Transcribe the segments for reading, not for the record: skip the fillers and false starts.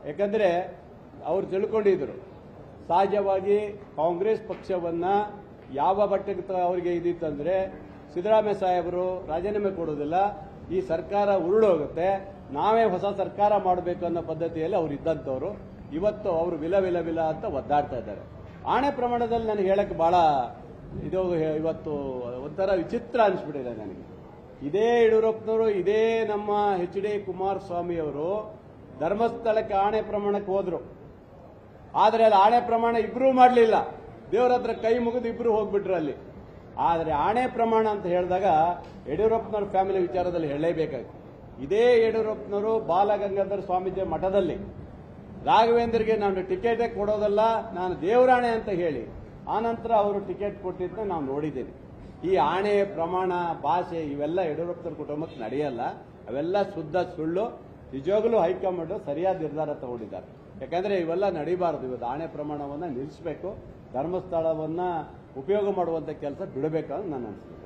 ಯಾಕಂದ್ರೆ ಅವರು ತಿಳ್ಕೊಂಡಿದ್ರು ಸಹಜವಾಗಿ ಕಾಂಗ್ರೆಸ್ ಪಕ್ಷವನ್ನ ಯಾವ ಮಟ್ಟಕ್ಕೆ ಅವರಿಗೆ ಇದಿತ್ತಂದ್ರೆ ಸಿದ್ದರಾಮಯ್ಯ ಸಾಹೇಬರು ರಾಜೀನಾಮೆ ಕೊಡೋದಿಲ್ಲ, ಈ ಸರ್ಕಾರ ಉರುಳೋಗುತ್ತೆ, ನಾವೇ ಹೊಸ ಸರ್ಕಾರ ಮಾಡಬೇಕು ಅನ್ನೋ ಪದ್ಧತಿಯಲ್ಲಿ ಅವರು ಇದ್ದಂಥವ್ರು. ಇವತ್ತು ಅವರು ವಿಲ ವಿಲ ವಿಲ ಅಂತ ಒದ್ದಾಡ್ತಾ ಇದ್ದಾರೆ. ಆಣೆ ಪ್ರಮಾಣದಲ್ಲಿ ನನಗೆ ಹೇಳಕ್ಕೆ ಬಹಳ ಇದು ಇವತ್ತು ಒಂಥರ ವಿಚಿತ್ರ ಅನಿಸ್ಬಿಟ್ಟಿದೆ ನನಗೆ. ಇದೇ ಯಡಿಯೂರಪ್ಪನವರು, ಇದೇ ನಮ್ಮ HD ಕುಮಾರಸ್ವಾಮಿ ಅವರು ಧರ್ಮಸ್ಥಳಕ್ಕೆ ಆಣೆ ಪ್ರಮಾಣಕ್ಕೆ ಹೋದ್ರು. ಆದರೆ ಅಲ್ಲಿ ಆಣೆ ಪ್ರಮಾಣ ಇಬ್ರು ಮಾಡಲಿಲ್ಲ, ದೇವರ ಹತ್ರ ಕೈ ಮುಗಿದು ಇಬ್ರು ಹೋಗ್ಬಿಟ್ರು ಅಲ್ಲಿ. ಆದರೆ ಆಣೆ ಪ್ರಮಾಣ ಅಂತ ಹೇಳಿದಾಗ ಯಡಿಯೂರಪ್ಪನವ್ರ ಫ್ಯಾಮಿಲಿ ವಿಚಾರದಲ್ಲಿ ಹೇಳಲೇಬೇಕಾಗಿ, ಇದೇ ಯಡಿಯೂರಪ್ಪನವರು ಬಾಲಗಂಗಾಧರ ಸ್ವಾಮೀಜಿ ಮಠದಲ್ಲಿ ರಾಘವೇಂದ್ರಗೆ ನಾನು ಟಿಕೆಟೇ ಕೊಡೋದಲ್ಲ, ನಾನು ದೇವರಾಣೆ ಅಂತ ಹೇಳಿ ಆನಂತರ ಅವರು ಟಿಕೆಟ್ ಕೊಟ್ಟಿದ್ದನ್ನ ನಾವು ನೋಡಿದ್ದೇವೆ. ಈ ಆಣೆ ಪ್ರಮಾಣ ಭಾಷೆ ಇವೆಲ್ಲ ಯಡಿಯೂರಪ್ಪನವ್ರ ಕುಟುಂಬಕ್ಕೆ ನಡೆಯಲ್ಲ, ಅವೆಲ್ಲ ಶುದ್ಧ ಸುಳ್ಳು. ನಿಜವಾಗಲೂ ಹೈಕಮಾಂಡ್ ಸರಿಯಾದ ನಿರ್ಧಾರ ತಗೊಂಡಿದ್ದಾರೆ. ಯಾಕಂದ್ರೆ ಇವೆಲ್ಲ ನಡೀಬಾರದು. ಇವತ್ತು ಆಣೆ ಪ್ರಮಾಣವನ್ನ ನಿಲ್ಲಿಸಬೇಕು, ಧರ್ಮಸ್ಥಳವನ್ನ ಉಪಯೋಗ ಮಾಡುವಂತ ಕೆಲಸ ಬಿಡಬೇಕಂತ ನಾನು ಅನಿಸ್ತೇನೆ.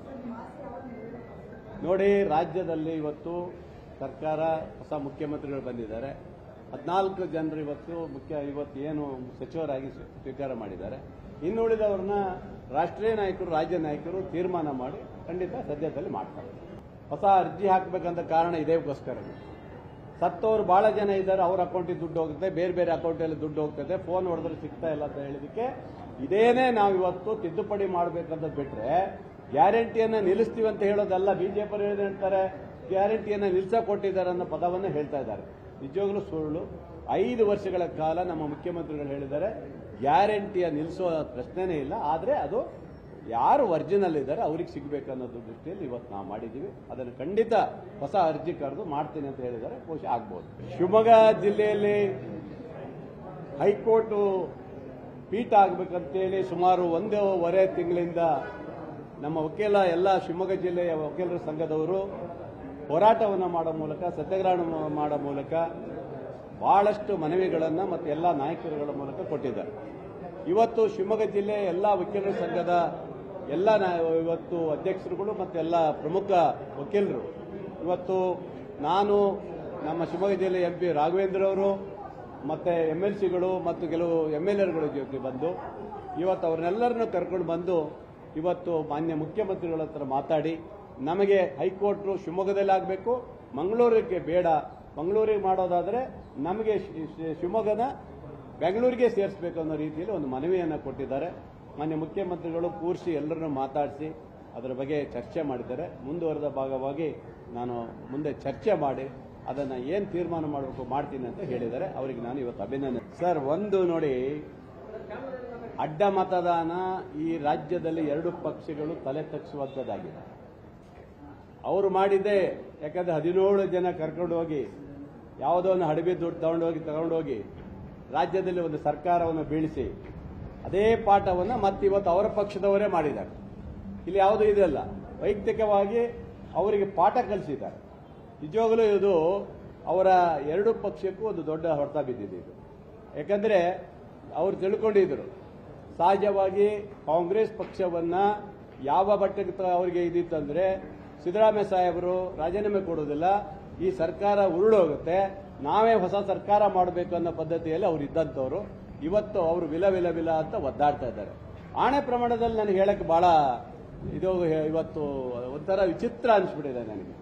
ನೋಡಿ, ರಾಜ್ಯದಲ್ಲಿ ಇವತ್ತು ಸರ್ಕಾರ ಹೊಸ ಮುಖ್ಯಮಂತ್ರಿಗಳು ಬಂದಿದ್ದಾರೆ. 14 ಜನರು ಇವತ್ತು ಏನು ಸಚಿವರಾಗಿ ಸ್ವೀಕಾರ ಮಾಡಿದ್ದಾರೆ. ಇನ್ನುಳಿದವ್ರನ್ನ ರಾಷ್ಟ್ರೀಯ ನಾಯಕರು, ರಾಜ್ಯ ನಾಯಕರು ತೀರ್ಮಾನ ಮಾಡಿ ಖಂಡಿತ ಸದ್ಯದಲ್ಲಿ ಮಾಡ್ತಾರೆ. ಹೊಸ ಅರ್ಜಿ ಹಾಕಬೇಕಂತ ಕಾರಣ ಇದೇಗೋಸ್ಕರ. ಸತ್ತವರು ಬಹಳ ಜನ ಇದ್ದಾರೆ, ಅವ್ರ ಅಕೌಂಟಿಗೆ ದುಡ್ಡು ಹೋಗುತ್ತೆ, ಬೇರೆ ಬೇರೆ ಅಕೌಂಟಲ್ಲಿ ದುಡ್ಡು ಹೋಗ್ತದೆ, ಫೋನ್ ಹೊಡೆದ್ರೆ ಸಿಗ್ತಾ ಇಲ್ಲ ಅಂತ ಹೇಳಿದಕ್ಕೆ ಇದೇನೇ ನಾವು ಇವತ್ತು ತಿದ್ದುಪಡಿ ಮಾಡಬೇಕಂತ ಬಿಟ್ರೆ ಗ್ಯಾರಂಟಿಯನ್ನ ನಿಲ್ಲಿಸ್ತೀವಿ ಅಂತ ಹೇಳೋದಲ್ಲ. ಬಿಜೆಪಿ ಹೇಳ್ತಾರೆ ಗ್ಯಾರಂಟಿಯನ್ನ ನಿಲ್ಲಿಸ ಕೊಟ್ಟಿದ್ದಾರೆ ಅನ್ನೋ ಪದವನ್ನ ಹೇಳ್ತಾ ಇದ್ದಾರೆ. ನಿಜವಾಗ್ಲೂ ಸುಳ್ಳು. 5 ವರ್ಷಗಳ ಕಾಲ ನಮ್ಮ ಮುಖ್ಯಮಂತ್ರಿಗಳು ಹೇಳಿದ್ದಾರೆ ಗ್ಯಾರಂಟಿಯ ನಿಲ್ಲಿಸುವ ಪ್ರಶ್ನೆನೇ ಇಲ್ಲ, ಆದರೆ ಅದು ಯಾರು ಒರಿಜಿನಲ್ ಇದ್ದಾರೆ ಅವ್ರಿಗೆ ಸಿಗಬೇಕನ್ನೋದು ದೃಷ್ಟಿಯಲ್ಲಿ ಇವತ್ತು ನಾವು ಮಾಡಿದ್ದೀವಿ. ಅದನ್ನು ಖಂಡಿತ ಹೊಸ ಅರ್ಜಿ ಕರೆದು ಮಾಡ್ತೀನಿ ಅಂತ ಹೇಳಿದ್ದಾರೆ, ಬಹುಶಃ ಆಗ್ಬೋದು. ಶಿವಮೊಗ್ಗ ಜಿಲ್ಲೆಯಲ್ಲಿ ಹೈಕೋರ್ಟ್ ಪೀಠ ಆಗಬೇಕಂತೇಳಿ ಸುಮಾರು 1.5 ತಿಂಗಳಿಂದ ನಮ್ಮ ಎಲ್ಲ ಶಿವಮೊಗ್ಗ ಜಿಲ್ಲೆಯ ವಕೀಲರ ಸಂಘದವರು ಹೋರಾಟವನ್ನು ಮಾಡೋ ಮೂಲಕ, ಸತ್ಯಾಗ್ರಹ ಮಾಡೋ ಮೂಲಕ ಬಹಳಷ್ಟು ಮನವಿಗಳನ್ನು ಮತ್ತು ಎಲ್ಲ ನಾಯಕರುಗಳ ಮೂಲಕ ಕೊಟ್ಟಿದ್ದಾರೆ. ಇವತ್ತು ಶಿವಮೊಗ್ಗ ಜಿಲ್ಲೆ ಎಲ್ಲ ವಕೀಲರ ಸಂಘದ ಇವತ್ತು ಅಧ್ಯಕ್ಷರುಗಳು ಮತ್ತು ಎಲ್ಲ ಪ್ರಮುಖ ವಕೀಲರು ಇವತ್ತು ನಾನು ನಮ್ಮ ಶಿವಮೊಗ್ಗ ಜಿಲ್ಲೆ MP ರಾಘವೇಂದ್ರ ಅವರು ಮತ್ತೆ MLCಗಳು ಮತ್ತು ಕೆಲವು MLAಗಳ ಜೊತೆ ಬಂದು ಇವತ್ತು ಅವ್ರನ್ನೆಲ್ಲರನ್ನು ಕರ್ಕೊಂಡು ಬಂದು ಇವತ್ತು ಮಾನ್ಯ ಮುಖ್ಯಮಂತ್ರಿಗಳ ಹತ್ರ ಮಾತಾಡಿ ನಮಗೆ ಹೈಕೋರ್ಟ್ ಶಿವಮೊಗ್ಗದಲ್ಲಿ ಆಗಬೇಕು, ಮಂಗಳೂರಿಗೆ ಬೇಡ, ಮಂಗಳೂರಿಗೆ ಮಾಡೋದಾದ್ರೆ ನಮಗೆ ಶಿವಮೊಗ್ಗನ ಬೆಂಗಳೂರಿಗೆ ಸೇರಿಸಬೇಕು ಅನ್ನೋ ರೀತಿಯಲ್ಲಿ ಒಂದು ಮನವಿಯನ್ನು ಕೊಟ್ಟಿದ್ದಾರೆ. ಮಾನ್ಯ ಮುಖ್ಯಮಂತ್ರಿಗಳು ಕೂರಿಸಿ ಎಲ್ಲರನ್ನೂ ಮಾತಾಡಿಸಿ ಅದರ ಬಗ್ಗೆ ಚರ್ಚೆ ಮಾಡಿದ್ದಾರೆ. ಮುಂದುವರೆದ ಭಾಗವಾಗಿ ನಾನು ಮುಂದೆ ಚರ್ಚೆ ಮಾಡಿ ಅದನ್ನು ಏನು ತೀರ್ಮಾನ ಮಾಡಬೇಕು ಮಾಡ್ತೀನಿ ಅಂತ ಹೇಳಿದ್ದಾರೆ. ಅವರಿಗೆ ನಾನು ಇವತ್ತು ಅಭಿನಂದನೆ. ಸರ್, ಒಂದು ನೋಡಿ, ಅಡ್ಡ ಮತದಾನ ಈ ರಾಜ್ಯದಲ್ಲಿ 2 ಪಕ್ಷಗಳು ತಲೆ ತಗ್ಗಿಸುವಂಥದ್ದಾಗಿದೆ. ಅವರು ಮಾಡಿದ್ದೆ ಯಾಕಂದ್ರೆ 17 ಜನ ಕರ್ಕೊಂಡು ಹೋಗಿ ಯಾವುದೋ ಒಂದು ಹಡಬಿ ದುಡ್ಡು ತಗೊಂಡೋಗಿ ರಾಜ್ಯದಲ್ಲಿ ಒಂದು ಸರ್ಕಾರವನ್ನು ಬೀಳಿಸಿ ಅದೇ ಪಾಠವನ್ನು ಮತ್ತಿವತ್ತು ಅವರ ಪಕ್ಷದವರೇ ಮಾಡಿದ್ದಾರೆ. ಇಲ್ಲಿ ಯಾವುದೂ ಇದೆಲ್ಲ ವೈಯಕ್ತಿಕವಾಗಿ ಅವರಿಗೆ ಪಾಠ ಕಲಿಸಿದ್ದಾರೆ. ನಿಜವಾಗಲೂ ಇದು ಅವರ 2 ಪಕ್ಷಕ್ಕೂ ಒಂದು ದೊಡ್ಡ ಹೊಡೆತ ಬಿದ್ದಿದೆ ಇದು. ಯಾಕಂದ್ರೆ ಅವರು ತಿಳ್ಕೊಂಡಿದ್ರು ಸಹಜವಾಗಿ ಕಾಂಗ್ರೆಸ್ ಪಕ್ಷವನ್ನ ಯಾವ ಮಟ್ಟಕ್ಕೆ ಅವರಿಗೆ ಇದಿತ್ತಂದ್ರೆ ಸಿದ್ದರಾಮಯ್ಯ ಸಾಹೇಬರು ರಾಜೀನಾಮೆ ಕೊಡೋದಿಲ್ಲ, ಈ ಸರ್ಕಾರ ಉರುಳೋಗುತ್ತೆ, ನಾವೇ ಹೊಸ ಸರ್ಕಾರ ಮಾಡಬೇಕು ಅನ್ನೋ ಪದ್ಧತಿಯಲ್ಲಿ ಅವರು ಇದ್ದಂಥವ್ರು. ಇವತ್ತು ಅವರು ವಿಲ ವಿಲ ವಿಲ ಅಂತ ಒದ್ದಾಡ್ತಾ ಇದ್ದಾರೆ. ಆಣೆ ಪ್ರಮಾಣದಲ್ಲಿ ನನಗೆ ಹೇಳಕ್ಕೆ ಬಹಳ ಇದು ಇವತ್ತು ಒಂಥರ ವಿಚಿತ್ರ ಅನಿಸ್ಬಿಟ್ಟಿದೆ ನನಗೆ.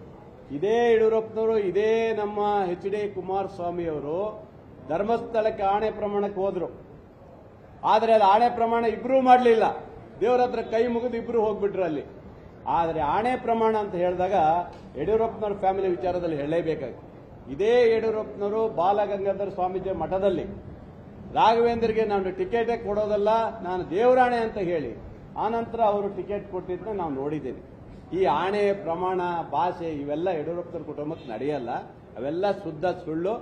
ಇದೇ ಯಡಿಯೂರಪ್ಪನವರು, ಇದೇ ನಮ್ಮ HD ಕುಮಾರಸ್ವಾಮಿ ಅವರು ಧರ್ಮಸ್ಥಳಕ್ಕೆ ಆಣೆ ಪ್ರಮಾಣಕ್ಕೆ ಹೋದ್ರು. ಆದರೆ ಅಲ್ಲಿ ಆಣೆ ಪ್ರಮಾಣ ಇಬ್ರು ಮಾಡಲಿಲ್ಲ, ದೇವರ ಹತ್ರ ಕೈ ಮುಗಿದು ಇಬ್ರು ಹೋಗ್ಬಿಟ್ರು ಅಲ್ಲಿ. ಆದರೆ ಆಣೆ ಪ್ರಮಾಣ ಅಂತ ಹೇಳಿದಾಗ ಯಡಿಯೂರಪ್ಪನವ್ರ ಫ್ಯಾಮಿಲಿ ವಿಚಾರದಲ್ಲಿ ಹೇಳಲೇಬೇಕಾಗಿ, ಇದೇ ಯಡಿಯೂರಪ್ಪನವರು ಬಾಲಗಂಗಾಧರ ಸ್ವಾಮೀಜಿ ಮಠದಲ್ಲಿ ರಾಘವೇಂದ್ರಗೆ ನಾನು ಟಿಕೆಟೇ ಕೊಡೋದಲ್ಲ, ನಾನು ದೇವರಾಣೆ ಅಂತ ಹೇಳಿ ಆನಂತರ ಅವರು ಟಿಕೆಟ್ ಕೊಟ್ಟಿದ್ದನ್ನ ನಾವು ನೋಡಿದ್ದೇವೆ. ಈ ಆಣೆ ಪ್ರಮಾಣ ಭಾಷೆ ಇವೆಲ್ಲ ಯಡಿಯೂರಪ್ಪನವ್ರ ಕುಟುಂಬಕ್ಕೆ ನಡೆಯಲ್ಲ, ಅವೆಲ್ಲ ಶುದ್ಧ ಸುಳ್ಳು.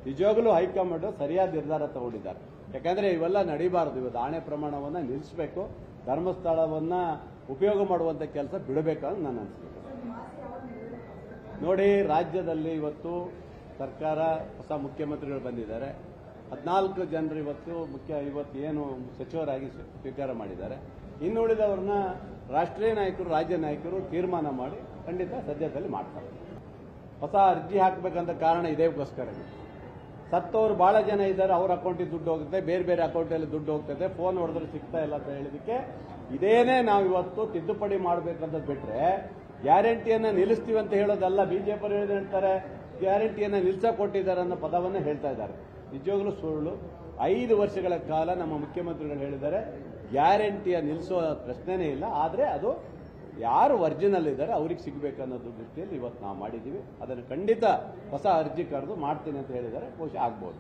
ನಿಜವಾಗಲೂ ಹೈಕಮಾಂಡ್ ಸರಿಯಾದ ನಿರ್ಧಾರ ತಗೊಂಡಿದ್ದಾರೆ. ಯಾಕಂದ್ರೆ ಇವೆಲ್ಲ ನಡೀಬಾರದು. ಇವತ್ತು ಆಣೆ ಪ್ರಮಾಣವನ್ನ ನಿಲ್ಲಿಸಬೇಕು, ಧರ್ಮಸ್ಥಳವನ್ನ ಉಪಯೋಗ ಮಾಡುವಂತ ಕೆಲಸ ಬಿಡಬೇಕಂತ ನಾನು ಅನಿಸ್ತೇನೆ. ನೋಡಿ, ರಾಜ್ಯದಲ್ಲಿ ಇವತ್ತು ಸರ್ಕಾರ ಹೊಸ ಮುಖ್ಯಮಂತ್ರಿಗಳು ಬಂದಿದ್ದಾರೆ. 14 ಜನರು ಇವತ್ತು ಏನು ಸಚಿವರಾಗಿ ಸ್ವೀಕಾರ ಮಾಡಿದ್ದಾರೆ. ಇನ್ನುಳಿದವ್ರನ್ನ ರಾಷ್ಟ್ರೀಯ ನಾಯಕರು, ರಾಜ್ಯ ನಾಯಕರು ತೀರ್ಮಾನ ಮಾಡಿ ಖಂಡಿತ ಸದ್ಯದಲ್ಲಿ ಮಾಡ್ತಾರೆ. ಹೊಸ ಅರ್ಜಿ ಹಾಕಬೇಕಂತ ಕಾರಣ ಇದೇಗೋಸ್ಕರ. ಸತ್ತವರು ಬಹಳ ಜನ ಇದ್ದಾರೆ, ಅವ್ರ ಅಕೌಂಟಿಗೆ ದುಡ್ಡು ಹೋಗುತ್ತೆ, ಬೇರೆ ಬೇರೆ ಅಕೌಂಟಲ್ಲಿ ದುಡ್ಡು ಹೋಗ್ತದೆ, ಫೋನ್ ಹೊಡೆದ್ರೆ ಸಿಗ್ತಾ ಇಲ್ಲ ಅಂತ ಹೇಳಿದಕ್ಕೆ ಇದೇನೇ ನಾವು ಇವತ್ತು ತಿದ್ದುಪಡಿ ಮಾಡಬೇಕಂತ ಬಿಟ್ರೆ ಗ್ಯಾರಂಟಿಯನ್ನ ನಿಲ್ಲಿಸ್ತೀವಿ ಅಂತ ಹೇಳೋದಲ್ಲ. ಬಿಜೆಪಿ ಹೇಳ್ತಾರೆ ಗ್ಯಾರಂಟಿಯನ್ನ ನಿಲ್ಸಕ್ ಕೊಟ್ಟಿದ್ದಾರೆ ಅನ್ನೋ ಪದವನ್ನ ಹೇಳ್ತಾ ಇದ್ದಾರೆ. ನಿಜವಾಗ್ಲೂ ಸುಳ್ಳು. 5 ವರ್ಷಗಳ ಕಾಲ ನಮ್ಮ ಮುಖ್ಯಮಂತ್ರಿಗಳು ಹೇಳಿದ್ದಾರೆ ಗ್ಯಾರಂಟಿಯ ನಿಲ್ಲಿಸೋ ಪ್ರಶ್ನೆನೇ ಇಲ್ಲ, ಆದರೆ ಅದು ಯಾರು ಒರಿಜಿನಲ್ ಇದ್ದಾರೆ ಅವ್ರಿಗೆ ಸಿಗಬೇಕನ್ನೋದು ದೃಷ್ಟಿಯಲ್ಲಿ ಇವತ್ತು ನಾವು ಮಾಡಿದ್ದೀವಿ. ಅದನ್ನು ಖಂಡಿತ ಹೊಸ ಅರ್ಜಿ ಕರೆದು ಮಾಡ್ತೀನಿ ಅಂತ ಹೇಳಿದ್ದಾರೆ, ಬಹುಶಃ ಆಗ್ಬೋದು.